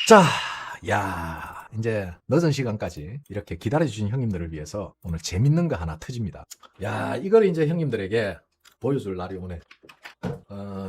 자, 야, 이제 늦은 시간까지 이렇게 기다려주신 형님들을 위해서 오늘 재밌는 거 하나 터집니다. 야, 이걸 이제 형님들에게 보여줄 날이 오네.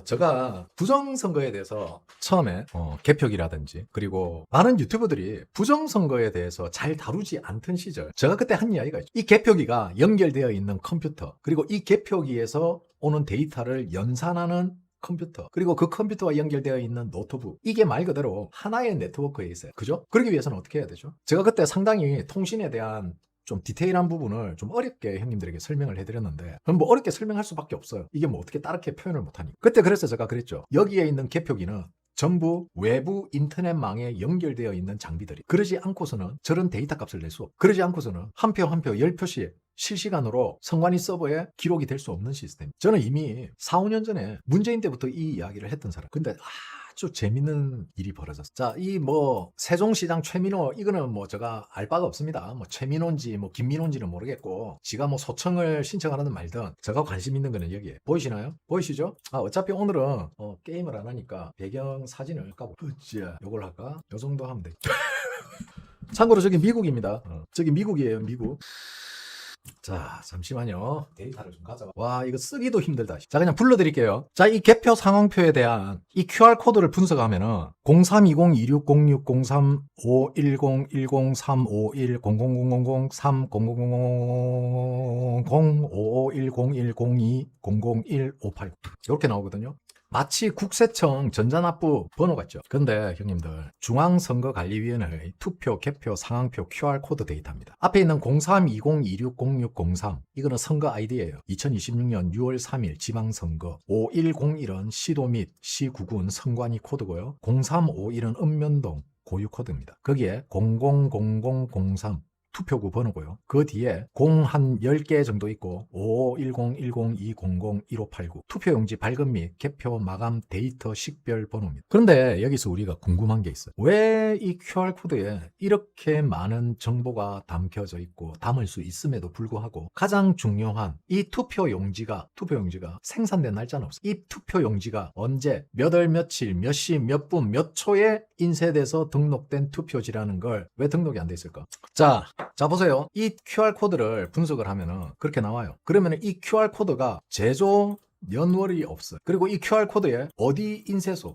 제가 부정선거에 대해서 처음에 개표기라든지 그리고 많은 유튜버들이 부정선거에 대해서 잘 다루지 않던 시절 제가 그때 한 이야기가 있죠. 이 개표기가 연결되어 있는 컴퓨터 그리고 이 개표기에서 오는 데이터를 연산하는 컴퓨터 그리고 그 컴퓨터와 연결되어 있는 노트북 이게 말 그대로 하나의 네트워크에 있어요. 그죠? 그러기 위해서는 어떻게 해야 되죠? 제가 그때 상당히 통신에 대한 좀 디테일한 부분을 좀 어렵게 형님들에게 설명을 해드렸는데 그럼 뭐 어렵게 설명할 수밖에 없어요. 이게 뭐 어떻게 다르게 표현을 못하니 그때 그래서 제가 그랬죠. 여기에 있는 개표기는 전부 외부 인터넷망에 연결되어 있는 장비들이 그러지 않고서는 저런 데이터 값을 낼 수 없고 그러지 않고서는 한 표 한 표 10표씩 실시간으로 선관위 서버에 기록이 될 수 없는 시스템. 저는 이미 4, 5년 전에 문재인 때부터 이 이야기를 했던 사람. 근데 아주 재밌는 일이 벌어졌어. 자, 이 뭐 세종시장 최민호 이거는 뭐 제가 알 바가 없습니다. 뭐 최민호인지 뭐 김민호인지는 모르겠고 지가 뭐 소청을 신청하는 말든 제가 관심 있는 거는 여기에 보이시나요? 보이시죠? 어차피 오늘은 게임을 안 하니까 배경 사진을 까고 요걸 할까? 요 정도 하면 돼. 참고로 저기 미국입니다. 저기 미국이에요, 미국. 자, 잠시만요. 데이터를 좀 가져와. 와, 이거 쓰기도 힘들다. 자, 그냥 불러드릴게요. 자, 이 개표 상황표에 대한 이 QR코드를 분석하면은 0320-2606-03-5103-0510-00-0510-0101-02-001-589 이렇게 나오거든요. 마치 국세청 전자납부 번호 같죠. 근데 형님들 중앙선거관리위원회의 투표, 개표, 상황표 QR코드 데이터입니다. 앞에 있는 0320260603 이거는 선거 아이디예요. 2026년 6월 3일 지방선거 5101은 시도 및 시구군 선관위 코드고요. 0351은 읍면동 고유 코드입니다. 거기에 000003 투표구 번호고요. 그 뒤에 0 한 10개 정도 있고 551010201589 투표용지 발급 및 개표 마감 데이터 식별 번호입니다. 그런데 여기서 우리가 궁금한 게 있어요. 왜 이 QR코드에 이렇게 많은 정보가 담겨져 있고 담을 수 있음에도 불구하고 가장 중요한 이 투표용지가 생산된 날짜는 없어요. 이 투표용지가 언제 몇 월 며칠 몇 시 몇 분 몇 초에 인쇄돼서 등록된 투표지라는 걸 왜 등록이 안 돼 있을까? 자 보세요. 이 QR코드를 분석을 하면은 그렇게 나와요. 그러면은 이 QR코드가 제조 연월이 없어요. 그리고 이 QR코드에 어디 인쇄소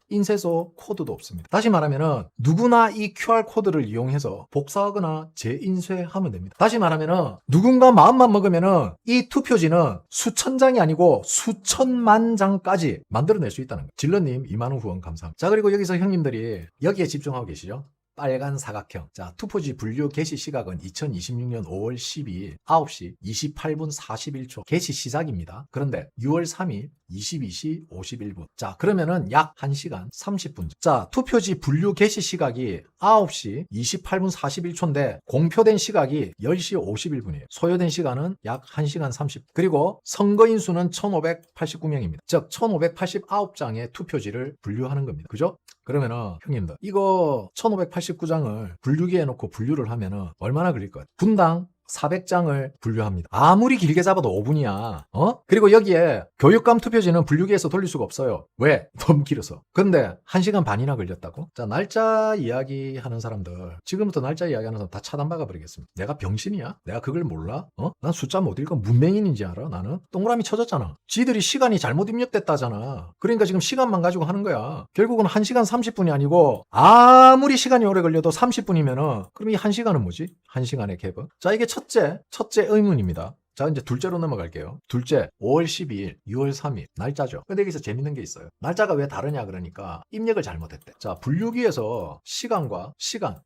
코드도 없습니다. 다시 말하면은 누구나 이 QR코드를 이용해서 복사하거나 재인쇄하면 됩니다. 다시 말하면은 누군가 마음만 먹으면은 이 투표지는 수천 장이 아니고 수천만 장까지 만들어낼 수 있다는 거예요. 질러님 2만원 후원 감사합니다. 자, 그리고 여기서 형님들이 여기에 집중하고 계시죠? 빨간 사각형. 자, 투표지 분류 개시 시각은 2026년 5월 12일 9시 28분 41초 개시 시작입니다. 그런데 6월 3일 22시 51분. 자, 그러면은 약 1시간 30분. 자, 투표지 분류 개시 시각이 9시 28분 41초인데 공표된 시각이 10시 51분이에요. 소요된 시간은 약 1시간 30분. 그리고 선거인 수는 1589명입니다. 즉 1589장의 투표지를 분류하는 겁니다. 그죠? 그러면은 형님들 이거 1589장을 분류기에 놓고 분류를 하면은 얼마나 걸릴 것 같아요? 분당 400장을 분류합니다. 아무리 길게 잡아도 5분이야. 그리고 여기에 교육감 투표지는 분류기에서 돌릴 수가 없어요. 왜? 너무 길어서. 근데 1시간 반이나 걸렸다고? 자, 날짜 이야기하는 사람들 지금부터 날짜 이야기하는 사람 다 차단박아 버리겠습니다. 내가 병신이야? 내가 그걸 몰라? 난 숫자 못 읽고 문맹인인지 알아? 나는 동그라미 쳐졌잖아. 지들이 시간이 잘못 입력됐다잖아. 그러니까 지금 시간만 가지고 하는 거야. 결국은 1시간 30분이 아니고 아무리 시간이 오래 걸려도 30분이면은 그럼 이 1시간은 뭐지? 1시간의 갭은? 자, 이게 첫째 의문입니다. 자, 이제 둘째로 넘어갈게요. 둘째, 5월 12일, 6월 3일, 날짜죠. 근데 여기서 재밌는 게 있어요. 날짜가 왜 다르냐 그러니까 입력을 잘못했대. 자, 분류기에서 시간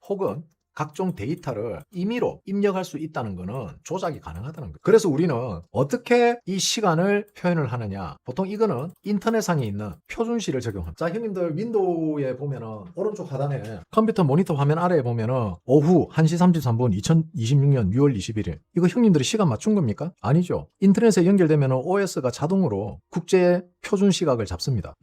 혹은 각종 데이터를 임의로 입력할 수 있다는 것은 조작이 가능하다는 거예요. 그래서 우리는 어떻게 이 시간을 표현을 하느냐. 보통 이거는 인터넷상에 있는 표준시를 적용합니다. 자, 형님들 윈도우에 보면은 오른쪽 하단에 컴퓨터 모니터 화면 아래에 보면은 오후 1시 33분 2026년 6월 21일 이거 형님들이 시간 맞춘 겁니까? 아니죠. 인터넷에 연결되면은 OS가 자동으로 국제 표준 시각을 잡습니다.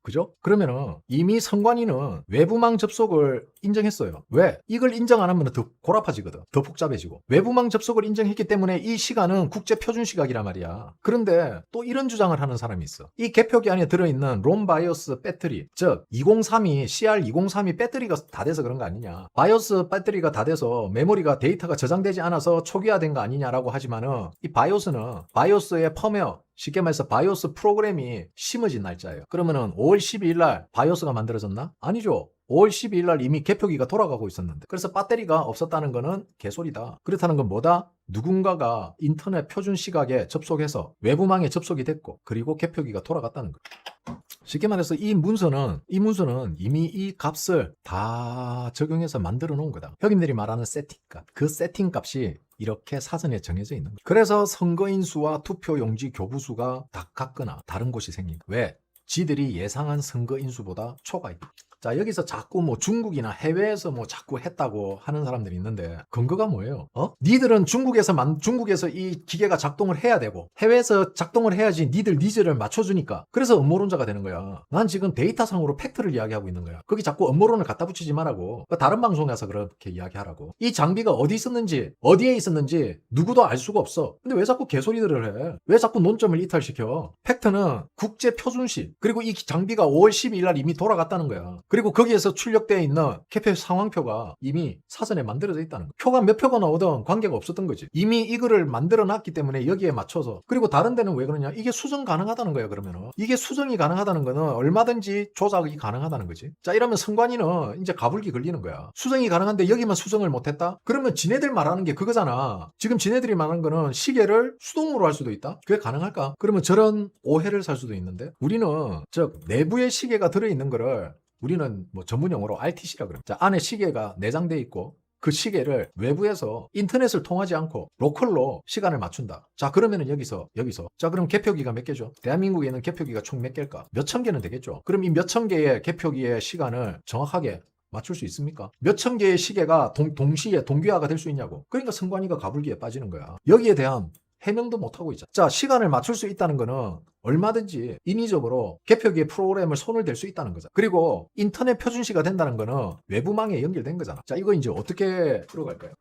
그죠? 그러면은 이미 선관위는 외부망 접속을 인정했어요. 왜? 이걸 인정 안 하면 더 고라파지거든. 더 복잡해지고. 외부망 접속을 인정했기 때문에 이 시간은 국제표준시각이란 말이야. 그런데 또 이런 주장을 하는 사람이 있어. 이 개표기 안에 들어있는 롬바이오스 배터리, 즉 203이 CR203이 배터리가 다 돼서 그런 거 아니냐. 바이오스 배터리가 다 돼서 메모리가 데이터가 저장되지 않아서 초기화된 거 아니냐라고 하지만은 이 바이오스는 바이오스의 펌웨어, 쉽게 말해서 바이오스 프로그램이 심어진 날짜예요. 그러면은 5월 12일 날 바이오스가 만들어졌나? 아니죠. 5월 12일 날 이미 개표기가 돌아가고 있었는데. 그래서 배터리가 없었다는 거는 개소리다. 그렇다는 건 뭐다? 누군가가 인터넷 표준 시각에 접속해서 외부망에 접속이 됐고 그리고 개표기가 돌아갔다는 거예요. 쉽게 말해서 이 문서는 이미 이 값을 다 적용해서 만들어 놓은 거다. 형님들이 말하는 세팅값. 그 세팅값이 이렇게 사전에 정해져 있는 거예요. 그래서 선거인 수와 투표용지 교부수가 다 같거나 다른 곳이 생긴다. 왜? 지들이 예상한 선거인 수보다 초과 있다. 자, 여기서 자꾸 뭐 중국이나 해외에서 뭐 자꾸 했다고 하는 사람들이 있는데 근거가 뭐예요? 니들은 중국에서 이 기계가 작동을 해야 되고 해외에서 작동을 해야지 니들 니즈를 맞춰주니까. 그래서 음모론자가 되는 거야. 난 지금 데이터상으로 팩트를 이야기하고 있는 거야. 거기 자꾸 음모론을 갖다 붙이지 말라고. 다른 방송에 가서 그렇게 이야기하라고. 이 장비가 어디 있었는지 어디에 있었는지 누구도 알 수가 없어. 근데 왜 자꾸 개소리들을 해? 왜 자꾸 논점을 이탈시켜? 팩트는 국제표준시 그리고 이 장비가 5월 12일 날 이미 돌아갔다는 거야. 그리고 거기에서 출력되어 있는 개표 상황표가 이미 사전에 만들어져 있다는 거야. 표가 몇 표가 나오든 관계가 없었던 거지. 이미 이거를 만들어 놨기 때문에 여기에 맞춰서. 그리고 다른 데는 왜 그러냐? 이게 수정 가능하다는 거야. 그러면은 이게 수정이 가능하다는 거는 얼마든지 조작이 가능하다는 거지. 자, 이러면 선관위는 이제 가불기 걸리는 거야. 수정이 가능한데 여기만 수정을 못했다? 그러면 지네들 말하는 게 그거잖아. 지금 지네들이 말하는 거는 시계를 수동으로 할 수도 있다? 그게 가능할까? 그러면 저런 오해를 살 수도 있는데 우리는 즉 내부에 시계가 들어있는 거를 우리는 뭐 전문용어로 RTC라 그래요. 자, 안에 시계가 내장되어 있고 그 시계를 외부에서 인터넷을 통하지 않고 로컬로 시간을 맞춘다. 자, 그러면은 여기서 자, 그럼 개표기가 몇 개죠? 대한민국에 있는 개표기가 총 몇 개일까? 몇천 개는 되겠죠. 그럼 이 몇천 개의 개표기의 시간을 정확하게 맞출 수 있습니까? 몇천 개의 시계가 동시에 동기화가 될 수 있냐고. 그러니까 선관위가 가불기에 빠지는 거야. 여기에 대한 해명도 못하고 있잖아. 자, 시간을 맞출 수 있다는 거는 얼마든지 인위적으로 개표기의 프로그램을 손을 댈 수 있다는 거잖아. 그리고 인터넷 표준시가 된다는 거는 외부망에 연결된 거잖아. 자, 이거 이제 어떻게 들어갈까요?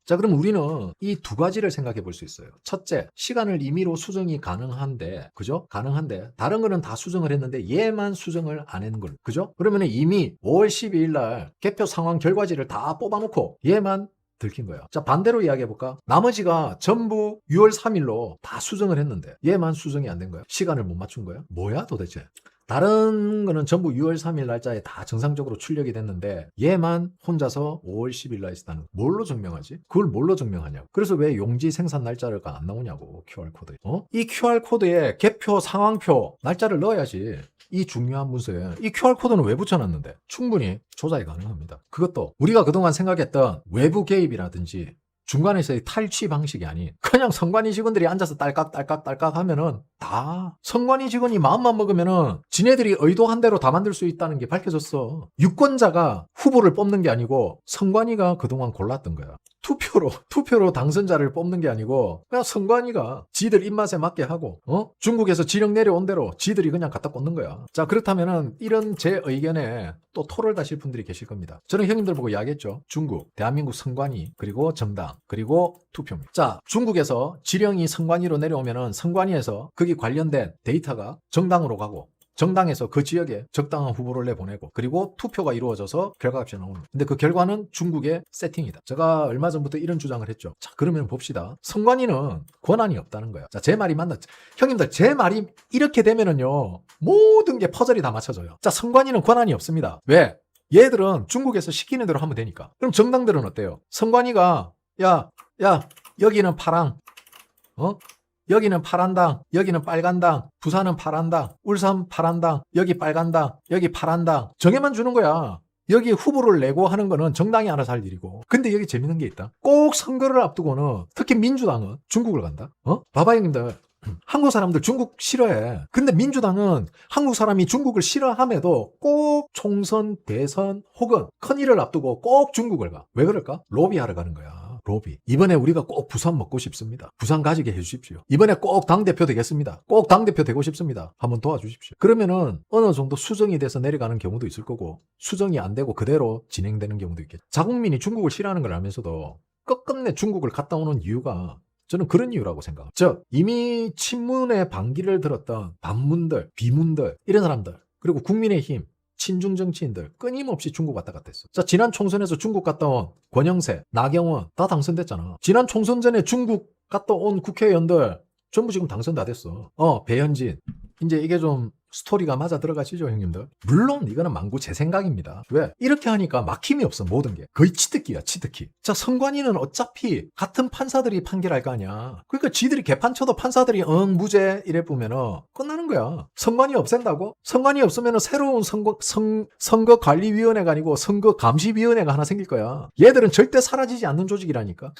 자, 그럼 우리는 이 두 가지를 생각해 볼 수 있어요. 첫째, 시간을 임의로 수정이 가능한데, 그죠? 가능한데, 다른 거는 다 수정을 했는데 얘만 수정을 안 했는 걸, 그죠? 그러면 이미 5월 12일 날 개표 상황 결과지를 다 뽑아놓고 얘만 들킨 거야. 자, 반대로 이야기해볼까? 나머지가 전부 6월 3일로 다 수정을 했는데 얘만 수정이 안 된 거야. 시간을 못 맞춘 거야. 뭐야 도대체? 다른 거는 전부 6월 3일 날짜에 다 정상적으로 출력이 됐는데 얘만 혼자서 5월 10일 날 있다는 거. 뭘로 증명하지? 그걸 뭘로 증명하냐고. 그래서 왜 용지 생산 날짜가 안 나오냐고. QR코드에. 이 QR코드에 개표 상황표 날짜를 넣어야지. 이 중요한 문서에 이 QR코드는 왜 붙여놨는데 충분히 조작이 가능합니다. 그것도 우리가 그동안 생각했던 외부 개입이라든지 중간에서의 탈취 방식이 아닌 그냥 선관위 직원들이 앉아서 딸깍 하면은 다 선관위 직원이 마음만 먹으면은 지네들이 의도한 대로 다 만들 수 있다는 게 밝혀졌어. 유권자가 후보를 뽑는 게 아니고 선관위가 그동안 골랐던 거야. 투표로 당선자를 뽑는 게 아니고 그냥 선관위가 지들 입맛에 맞게 하고 중국에서 지령 내려온 대로 지들이 그냥 갖다 꽂는 거야. 자, 그렇다면은 이런 제 의견에 또 토를 다실 분들이 계실 겁니다. 저는 형님들 보고 이야기했죠. 중국, 대한민국 선관위, 그리고 정당, 그리고 투표입니다. 자, 중국에서 지령이 선관위로 내려오면은 선관위에서 거기 관련된 데이터가 정당으로 가고 정당에서 그 지역에 적당한 후보를 내보내고 그리고 투표가 이루어져서 결과값이 나오는. 근데 그 결과는 중국의 세팅이다. 제가 얼마 전부터 이런 주장을 했죠. 자, 그러면 봅시다. 선관위는 권한이 없다는 거야. 자, 제 말이 맞나? 형님들, 제 말이 이렇게 되면은요 모든 게 퍼즐이 다 맞춰져요. 자, 선관위는 권한이 없습니다. 왜? 얘들은 중국에서 시키는 대로 하면 되니까. 그럼 정당들은 어때요? 선관위가 야 여기는 파랑 여기는 파란당, 여기는 빨간당, 부산은 파란당, 울산 파란당, 여기 빨간당, 여기 파란당 정해만 주는 거야. 여기 후보를 내고 하는 거는 정당이 알아서 할 일이고. 근데 여기 재밌는 게 있다. 꼭 선거를 앞두고는 특히 민주당은 중국을 간다. 봐봐 형님들. 한국 사람들 중국 싫어해. 근데 민주당은 한국 사람이 중국을 싫어함에도 꼭 총선, 대선 혹은 큰일을 앞두고 꼭 중국을 가. 왜 그럴까? 로비하러 가는 거야. 로비. 이번에 우리가 꼭 부산 먹고 싶습니다. 부산 가지게 해주십시오. 이번에 꼭 당대표 되겠습니다. 꼭 당대표 되고 싶습니다. 한번 도와주십시오. 그러면은 어느 정도 수정이 돼서 내려가는 경우도 있을 거고 수정이 안 되고 그대로 진행되는 경우도 있겠죠. 자국민이 중국을 싫어하는 걸 알면서도 끝끝내 중국을 갔다 오는 이유가 저는 그런 이유라고 생각합니다. 즉 이미 친문의 반기를 들었던 반문들, 비문들 이런 사람들 그리고 국민의힘 친중 정치인들 끊임없이 중국 왔다 갔다 했어. 자, 지난 총선에서 중국 갔다 온 권영세, 나경원 다 당선됐잖아. 지난 총선 전에 중국 갔다 온 국회의원들 전부 지금 당선 다 됐어. 배현진. 이제 이게 좀 스토리가 맞아 들어가시죠, 형님들? 물론 이거는 만구 제 생각입니다. 왜? 이렇게 하니까 막힘이 없어, 모든 게. 거의 치트키야, 치트키. 자, 선관위는 어차피 같은 판사들이 판결할 거 아니야. 그러니까 지들이 개판 쳐도 판사들이 무죄 이래 보면은 끝나는 거야. 선관위 없앤다고? 선관위 없으면은 새로운 선거관리위원회가 아니고 선거감시위원회가 하나 생길 거야. 얘들은 절대 사라지지 않는 조직이라니까.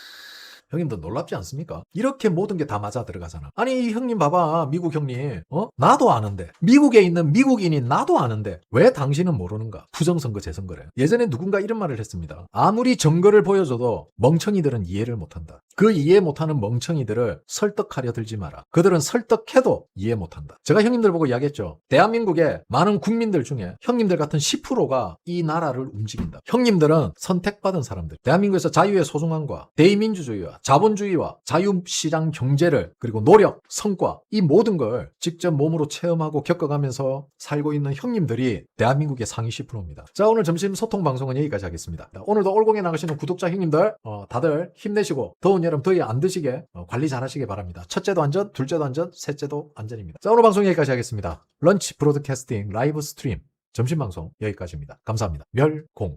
형님들 놀랍지 않습니까? 이렇게 모든 게 다 맞아 들어가잖아. 아니 형님 봐봐, 미국 형님 나도 아는데, 미국에 있는 미국인인 나도 아는데 왜 당신은 모르는가? 부정선거 재선거래. 예전에 누군가 이런 말을 했습니다. 아무리 증거를 보여줘도 멍청이들은 이해를 못한다. 그 이해 못하는 멍청이들을 설득하려 들지 마라. 그들은 설득해도 이해 못한다. 제가 형님들 보고 이야기했죠. 대한민국의 많은 국민들 중에 형님들 같은 10%가 이 나라를 움직인다. 형님들은 선택받은 사람들. 대한민국에서 자유의 소중함과 대의민주주의와 자본주의와 자유시장 경제를 그리고 노력, 성과 이 모든 걸 직접 몸으로 체험하고 겪어가면서 살고 있는 형님들이 대한민국의 상위 10%입니다. 자, 오늘 점심 소통 방송은 여기까지 하겠습니다. 오늘도 올공에 나가시는 구독자 형님들 다들 힘내시고 더운 여름 더위 안 드시게 관리 잘 하시기 바랍니다. 첫째도 안전, 둘째도 안전, 셋째도 안전입니다. 자, 오늘 방송 여기까지 하겠습니다. 런치 브로드캐스팅 라이브 스트림 점심 방송 여기까지입니다. 감사합니다. 멸공.